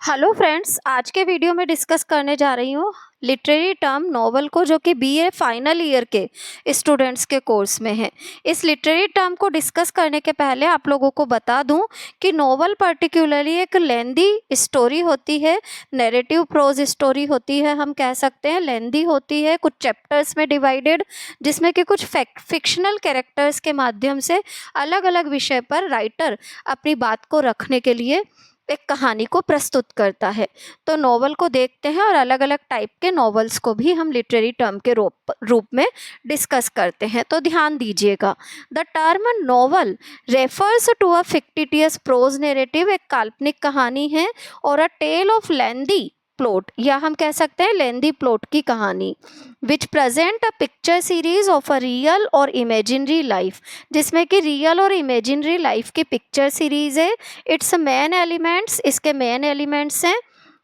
Hello friends, आज के video में डिस्कस करने जा रही हूँ लिटरेरी टर्म नॉवल को, जो कि बीए फाइनल ईयर के स्टूडेंट्स के कोर्स में है। इस लिटरेरी टर्म को डिस्कस करने के पहले आप लोगों को बता दूं कि नॉवल पर्टिकुलरली एक लेंदी स्टोरी होती है, नैरेटिव प्रोज स्टोरी होती है, हम कह सकते हैं लेंदी होती है, कुछ चैप्टर्स में डिवाइडेड, जिसमें कि कुछ फिक्शनल कैरेक्टर्स के माध्यम से अलग अलग विषय पर राइटर अपनी बात को रखने के लिए एक कहानी को प्रस्तुत करता है। तो नॉवल को देखते हैं और अलग अलग टाइप के नॉवेल्स को भी हम लिटरेरी टर्म के रूप में डिस्कस करते हैं। तो ध्यान दीजिएगा, the term novel refers to a fictitious prose narrative, एक काल्पनिक कहानी है, और a tale of lengthy plot, या हम कह सकते हैं लेंदी प्लॉट की कहानी, which present a picture series of a real और इमेजिनरी लाइफ, जिसमें कि रियल और इमेजिनरी लाइफ की पिक्चर सीरीज है। इट्स मेन एलिमेंट्स, इसके मेन एलिमेंट्स हैं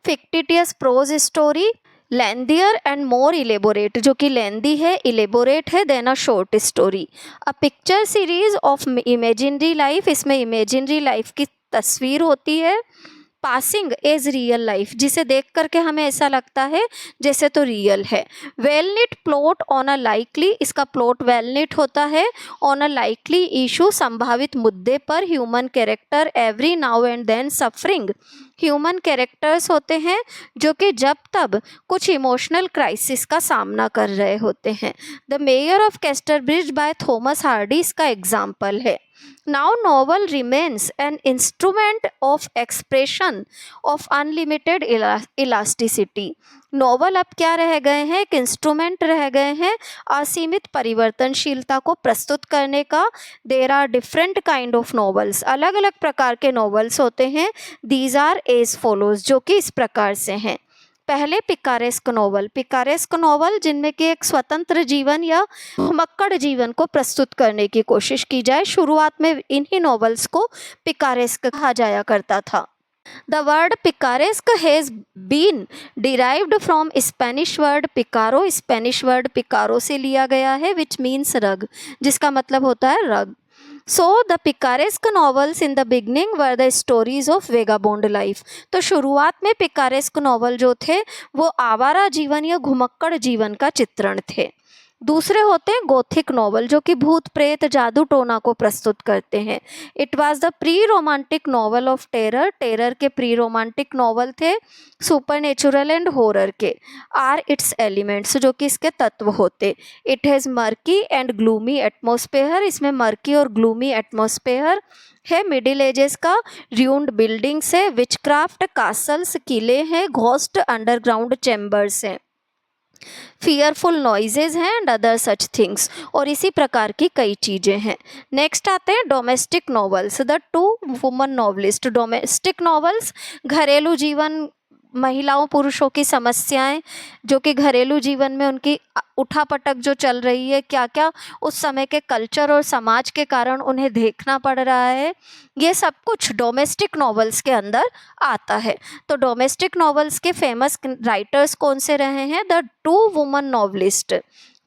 fictitious prose story, lengthier and more elaborate, जो कि लेंदी है, इलेबोरेट है than a short story. A picture series of imaginary life, इसमें इमेजिनरी लाइफ की तस्वीर होती है। पासिंग एज रियल लाइफ, जिसे देख करके हमें ऐसा लगता है जैसे तो रियल है। Well knit plot on a likely, इसका प्लॉट वेल निट होता है, ऑन अ लाइकली इशू, संभावित मुद्दे पर। Human character every now and then suffering, human characters होते हैं जो कि जब तब कुछ इमोशनल क्राइसिस का सामना कर रहे होते हैं। The mayor of Casterbridge by Thomas Hardy इसका एग्जाम्पल है। Now novel remains an instrument of expression of unlimited elasticity. Novel अब क्या रह गए हैं, एक इंस्ट्रूमेंट रह गए हैं असीमित परिवर्तनशीलता को प्रस्तुत करने का। There are different kind of novels, अलग अलग प्रकार के नॉवेल्स होते हैं। दीज आर एज फॉलोज, जो कि इस प्रकार से हैं। पहले पिकारेस्क नॉवल, पिकारेस्क नॉवल जिनमें कि एक स्वतंत्र जीवन या घुमक्कड़ जीवन को प्रस्तुत करने की कोशिश की जाए। शुरुआत में इन्हीं नॉवेल्स को पिकारेस्क कहा जाया करता था। The word picaresque has been derived from Spanish word picaro, Spanish word picaro से लिया गया है, विच मीन्स रग, जिसका मतलब होता है rogue. So the picaresque novels in the beginning were the stories of vagabond life, तो शुरुआत में पिकारेस्क नॉवल जो थे वो आवारा जीवन या घुमक्कड़ जीवन का चित्रण थे। दूसरे होते हैं गोथिक नॉवल, जो कि भूत प्रेत जादू टोना को प्रस्तुत करते हैं। It was the pre romantic novel of terror, terror के प्री रोमांटिक नॉवल थे। सुपर नेचुरल एंड हॉरर के आर इट्स एलिमेंट्स, जो कि इसके तत्व होते। It has murky and gloomy atmosphere, इसमें मर्की और ग्लूमी एटमॉस्फेयर है। मिडिल एजेस का र्यून्ड बिल्डिंग्स है, विचक्राफ्ट कासल्स किले हैं, घोस्ट अंडरग्राउंड चैम्बर्स हैं, फियरफुल नॉइजेज हैं एंड अदर सच थिंग्स, और इसी प्रकार की कई चीज़ें हैं। नेक्स्ट आते हैं domestic novels, the two woman novelist. Domestic novels घरेलू जीवन, महिलाओं पुरुषों की समस्याएं, जो कि घरेलू जीवन में उनकी उठापटक जो चल रही है, क्या क्या उस समय के कल्चर और समाज के कारण उन्हें देखना पड़ रहा है, ये सब कुछ डोमेस्टिक नॉवेल्स के अंदर आता है। तो डोमेस्टिक नॉवेल्स के फेमस राइटर्स कौन से रहे हैं? The two woman novelist,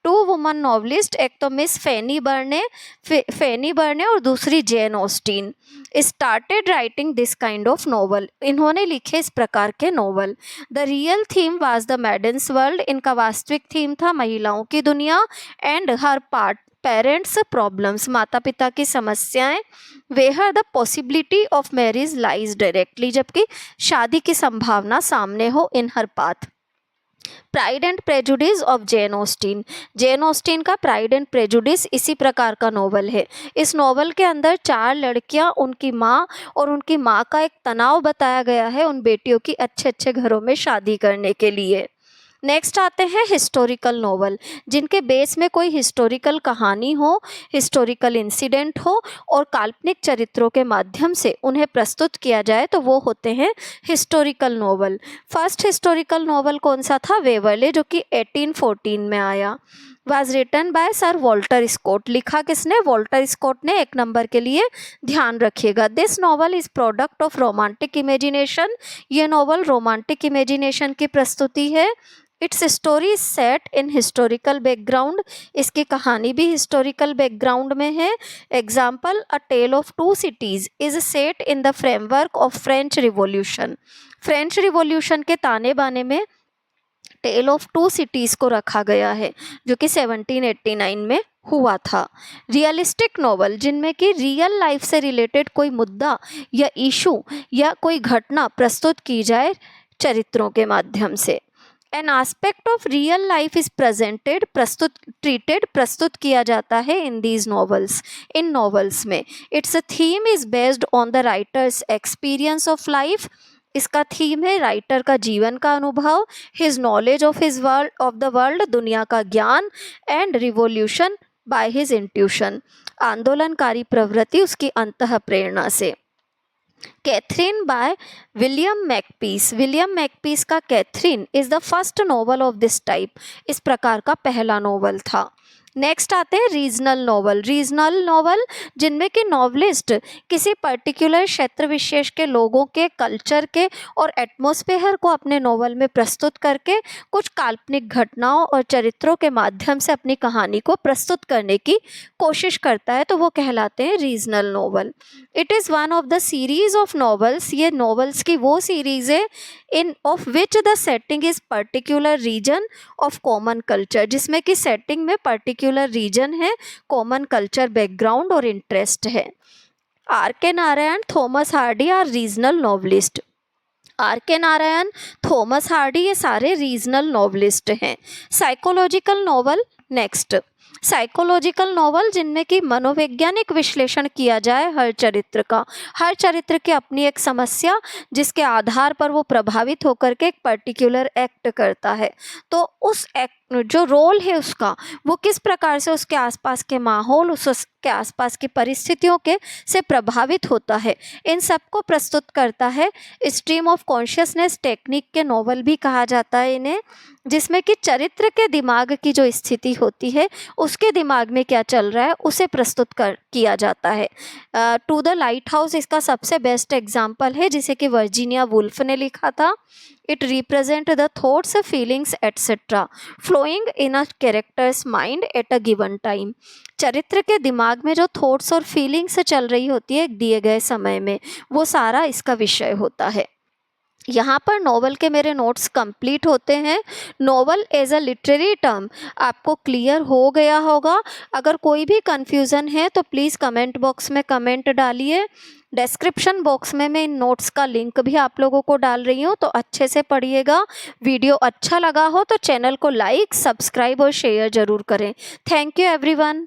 two woman novelist, एक तो मिस फेनी बर्ने और दूसरी Jane Austen, started writing this kind of novel, इन्होंने लिखे इस प्रकार के novel. The real theme was the maiden's world, इनका वास्तविक थीम था महिलाओं की दुनिया, and her part parents problems, माता पिता की समस्याएं, where the possibility of marriage lies directly, जबकि शादी की संभावना सामने हो in her path. Pride and prejudice of Jane Austen, Jane Austen का प्राइड एंड प्रेजुडिस इसी प्रकार का नॉवल है। इस नॉवल के अंदर चार लड़कियां, उनकी माँ और उनकी माँ का एक तनाव बताया गया है उन बेटियों की अच्छे अच्छे घरों में शादी करने के लिए। नेक्स्ट आते हैं हिस्टोरिकल नॉवल, जिनके बेस में कोई हिस्टोरिकल कहानी हो, हिस्टोरिकल इंसिडेंट हो और काल्पनिक चरित्रों के माध्यम से उन्हें प्रस्तुत किया जाए, तो वो होते हैं historical novel. First historical novel कौन सा था? वेवरले, जो कि 1814 में आया। Was written by sir Walter Scott, लिखा किसने? वॉल्टर स्कॉट ने, एक नंबर के लिए ध्यान रखिएगा। This novel is product of romantic imagination, ये नॉवल रोमांटिक इमेजिनेशन की प्रस्तुति है। Its story set in historical background, इसकी कहानी भी हिस्टोरिकल बैकग्राउंड में है। Example, a tale of two cities is set in the framework of French revolution. French revolution के ताने बाने में टेल ऑफ टू सिटीज़ को रखा गया है, जो कि 1789 में हुआ था। रियलिस्टिक नॉवल, जिनमें कि रियल लाइफ से रिलेटेड कोई मुद्दा या इशू या कोई घटना प्रस्तुत की जाए चरित्रों के माध्यम से। An aspect of real life is presented, प्रस्तुत किया जाता है इन दीज नॉवेल्स, इन नॉवेल्स में। Its a theme is based on the writer's experience of life, इसका थीम है राइटर का जीवन का अनुभव, his knowledge of his world, of the world, दुनिया का ज्ञान, and revolution by his intuition, आंदोलनकारी प्रवृत्ति उसकी अंतः प्रेरणा से। Catherine by William Makepeace, William Makepeace का Catherine is the first novel of this type, इस प्रकार का पहला नॉवल था। नेक्स्ट आते हैं रीजनल नॉवल। रीजनल नॉवल, जिनमें कि नॉवलिस्ट किसी पर्टिकुलर क्षेत्र विशेष के लोगों के कल्चर के और एटमॉस्फेयर को अपने नॉवल में प्रस्तुत करके कुछ काल्पनिक घटनाओं और चरित्रों के माध्यम से अपनी कहानी को प्रस्तुत करने की कोशिश करता है, तो वो कहलाते हैं regional novel. It is one of the series of novels, ये नॉवेल्स की वो सीरीज है in of which the setting is particular region of common culture, जिसमें कि सेटिंग में पर्टिकुलर रीजन है, कॉमन कल्चर बैकग्राउंड और इंटरेस्ट है। R K Narayan, Thomas Hardy are regional novelist. R K Narayan, Thomas Hardy, ये सारे रीजनल नॉवलिस्ट हैं। Psychological novel, next psychological novel, जिनमें कि मनोवैज्ञानिक विश्लेषण किया जाए हर चरित्र का, हर चरित्र की अपनी एक समस्या जिसके आधार पर वो प्रभावित होकर के एक पर्टिकुलर एक्ट करता है, तो उस एक्ट जो रोल है उसका, वो किस प्रकार से उसके आसपास के माहौल, उसके आसपास की परिस्थितियों के से प्रभावित होता है, इन सब को प्रस्तुत करता है। स्ट्रीम ऑफ कॉन्शियसनेस टेक्निक के नॉवल भी कहा जाता है इन्हें, जिसमें कि चरित्र के दिमाग की जो स्थिति होती है, उसके दिमाग में क्या चल रहा है उसे प्रस्तुत किया जाता है। टू द लाइट हाउस इसका सबसे बेस्ट एग्जाम्पल है, जिसे कि वर्जीनिया वुल्फ ने लिखा था। It represent the thoughts, feelings etcetera flowing in a characters mind at a given time. चरित्र के दिमाग में जो थॉट्स और फीलिंग्स चल रही होती है एक दिए गए समय में, वो सारा इसका विषय होता है। यहाँ पर नॉवल के मेरे नोट्स कंप्लीट होते हैं। Novel as a literary term आपको क्लियर हो गया होगा। अगर कोई भी कन्फ्यूज़न है तो प्लीज़ कमेंट बॉक्स में कमेंट डालिए। डिस्क्रिप्शन बॉक्स में मैं इन नोट्स का लिंक भी आप लोगों को डाल रही हूँ, तो अच्छे से पढ़िएगा। वीडियो अच्छा लगा हो तो चैनल को लाइक, सब्सक्राइब और शेयर ज़रूर करें। Thank you everyone.